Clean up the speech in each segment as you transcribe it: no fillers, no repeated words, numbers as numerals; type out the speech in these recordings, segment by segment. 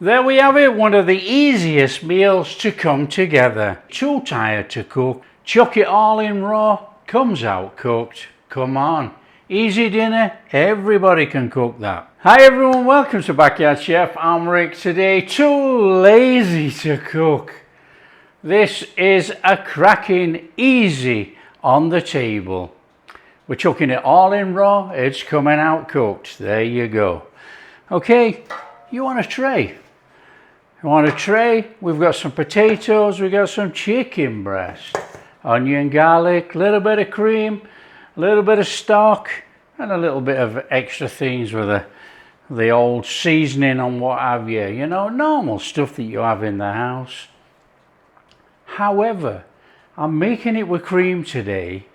There we have it, one of the easiest meals to come together. Too tired to cook, chuck it all in raw, comes out cooked. Come on, easy dinner, everybody can cook that. Hi everyone, welcome to Backyard Chef. I'm Rick. Today, too lazy to cook. This is a cracking easy on the table. We're chucking it all in raw, it's coming out cooked. There you go. Okay, you want a tray? You want a tray? We've got some potatoes, we've got some chicken breast, onion, garlic, a little bit of cream, a little bit of stock, and a little bit of extra things with the old seasoning and what have you. You know, normal stuff that you have in the house. However, I'm making it with cream today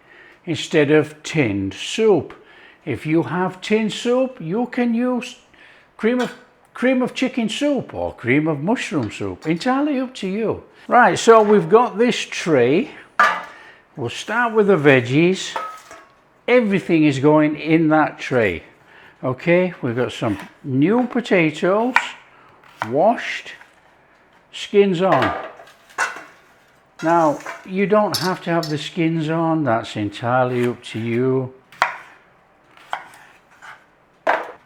instead of tinned soup. If you have tinned soup, you can use cream of chicken soup or cream of mushroom soup, entirely up to you. Right, so we've got this tray. We'll start with the veggies. Everything is going in that tray. Okay, we've got some new potatoes, washed, skins on. Now, you don't have to have the skins on, that's entirely up to you.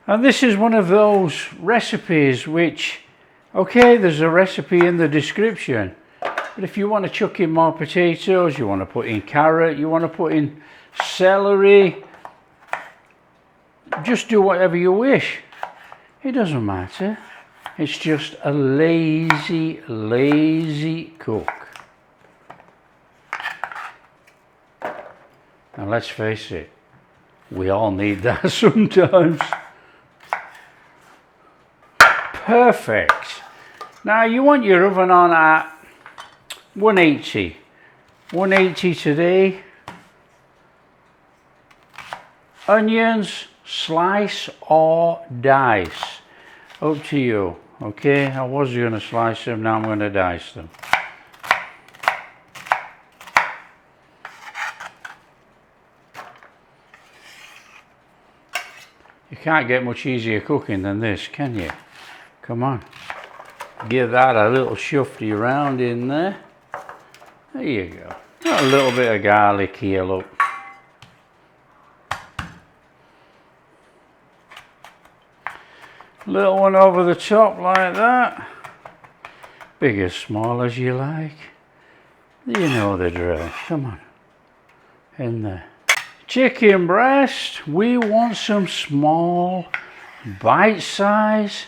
And this is one of those recipes which, okay, there's a recipe in the description, but if you want to chuck in more potatoes, you want to put in carrot, you want to put in celery, just do whatever you wish. It doesn't matter. It's just a lazy cook. Now let's face it, we all need that sometimes. Perfect. Now you want your oven on at 180. 180 today. Onions, slice or dice. Up to you. Okay, I was going to slice them, now I'm going to dice them. You can't get much easier cooking than this, can you? Come on. Give that a little shufty around in there. There you go. Got a little bit of garlic here, look. Little one over the top like that. Big as small as you like. You know the drill. Come on. In there. Chicken breast, we want some small bite-size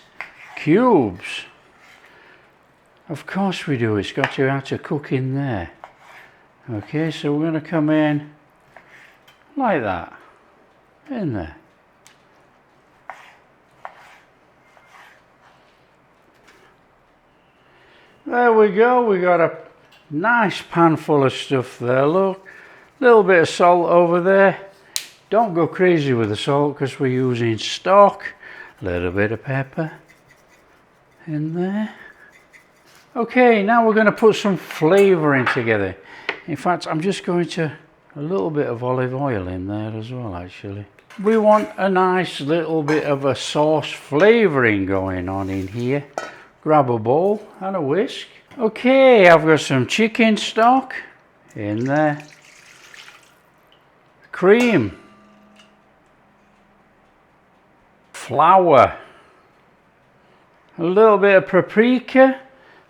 cubes. Of course we do, it's got to have to cook in there. Okay, so we're going to come in like that, in there. There we go, we got a nice pan full of stuff there, look. Little bit of salt over there. Don't go crazy with the salt because we're using stock. A little bit of pepper in there. Okay, now we're going to put some flavouring together. In fact, I'm just going to a little bit of olive oil in there as well, actually. We want a nice little bit of a sauce flavouring going on in here. Grab a bowl and a whisk. Okay, I've got some chicken stock in there. Cream, flour, a little bit of paprika.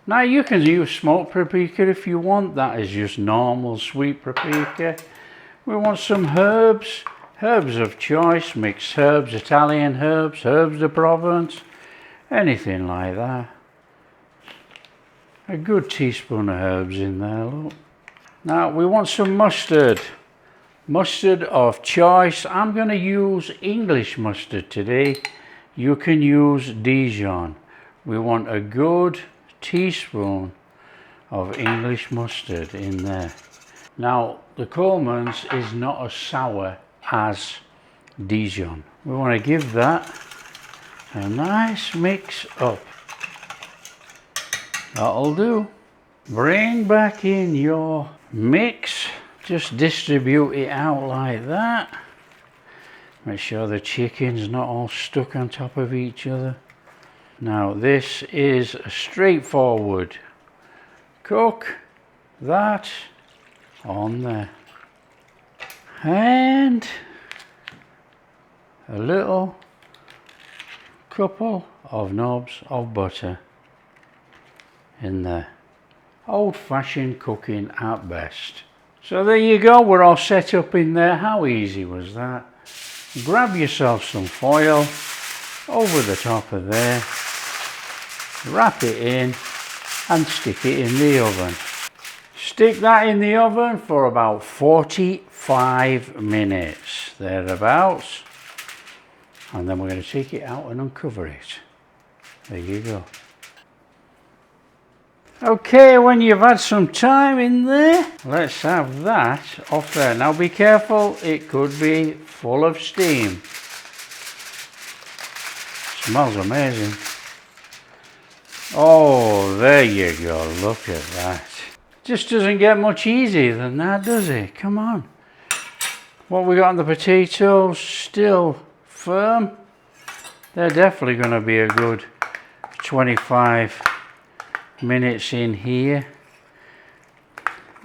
Now you can use smoked paprika if you want, that is just normal sweet paprika. We want some herbs, herbs of choice, mixed herbs, Italian herbs, herbs de Provence, anything like that. A good teaspoon of herbs in there, look. Now we want some mustard. Mustard of choice. I'm going to use English mustard today. You can use Dijon. We want a good teaspoon of English mustard in there. Now the Coleman's is not as sour as Dijon. We want to give that a nice mix up. That'll do. Bring back in your mix. Just distribute it out like that. Make sure the chicken's not all stuck on top of each other. Now this is a straightforward cook. That on there. And a little couple of knobs of butter in there. Old-fashioned cooking at best. So there you go, we're all set up in there. How easy was that? Grab yourself some foil over the top of there, wrap it in and stick it in the oven. Stick that in the oven for about 45 minutes, thereabouts. And then we're going to take it out and uncover it. There you go. Okay, when you've had some time in there, let's have that off there. Now be careful, it could be full of steam. Smells amazing. Oh, there you go, look at that. Just doesn't get much easier than that, does it? Come on. What we got on the potatoes, still firm. They're definitely going to be a good 25 minutes in here.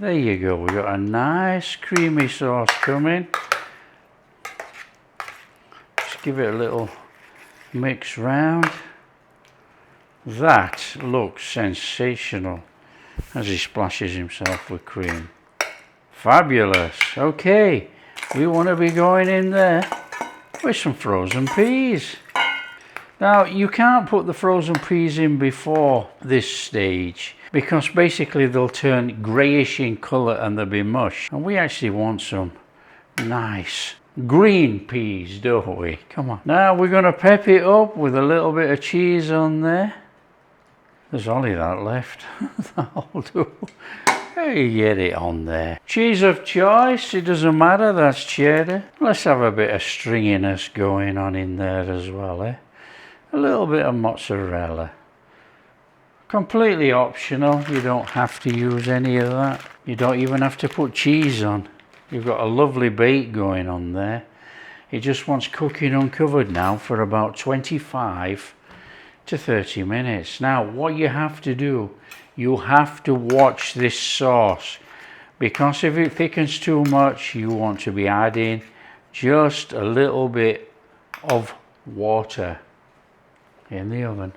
There you go, we got a nice creamy sauce coming. Just give it a little mix round. That looks sensational as he splashes himself with cream. Fabulous. Okay, we want to be going in there with some frozen peas. Now you can't put the frozen peas in before this stage because basically they'll turn greyish in colour and they'll be mush. And we actually want some nice green peas, don't we? Come on. Now we're going to pep it up with a little bit of cheese on there. There's only that left. That'll do. Hey, get it on there. Cheese of choice, it doesn't matter, that's cheddar. Let's have a bit of stringiness going on in there as well, eh? A little bit of mozzarella. Completely optional, you don't have to use any of that. You don't even have to put cheese on. You've got a lovely bake going on there. It just wants cooking uncovered now for about 25 to 30 minutes. Now what you have to do, you have to watch this sauce, because if it thickens too much you want to be adding just a little bit of water in the oven.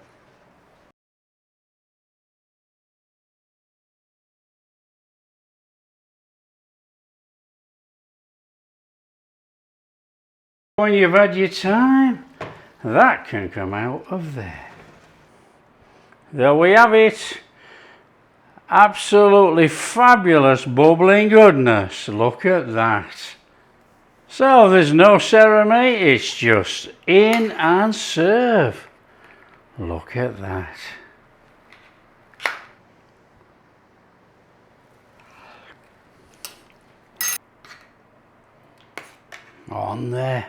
When you've had your time, that can come out of there. There we have it. Absolutely fabulous bubbling goodness. Look at that. So there's no ceremony, it's just in and serve. Look at that. On there.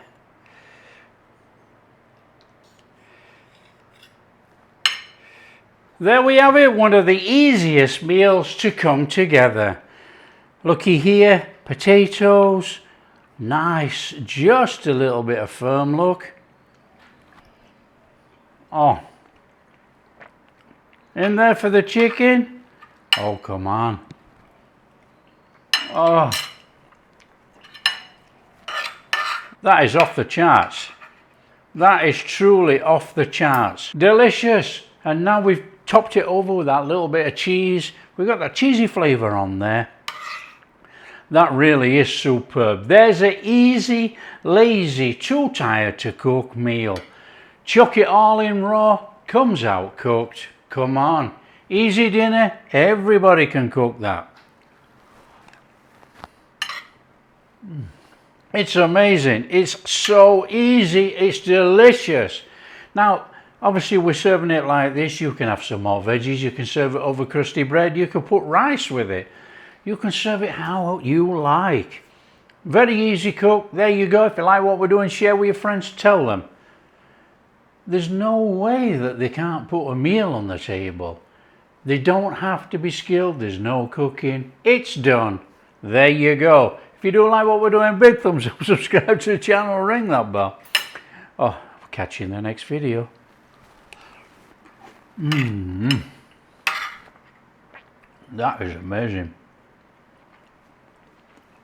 There we have it, one of the easiest meals to come together. Looky here, potatoes, nice, just a little bit of firm look. Oh, in there for the chicken. Oh, come on. Oh, that is off the charts. That is truly off the charts. Delicious. And now we've topped it over with that little bit of cheese. We've got that cheesy flavour on there. That really is superb. There's an easy, lazy, too tired to cook meal. Chuck it all in raw, comes out cooked. Come on. Easy dinner, everybody can cook that. It's amazing. It's so easy, it's delicious. Now, obviously we're serving it like this. You can have some more veggies, you can serve it over crusty bread, you can put rice with it. You can serve it how you like. Very easy cook. There you go. If you like what we're doing, share with your friends, tell them. There's no way that they can't put a meal on the table. They don't have to be skilled, there's no cooking. It's done. There you go. If you do like what we're doing, big thumbs up, subscribe to the channel, ring that bell. Oh, I'll catch you in the next video. That is amazing.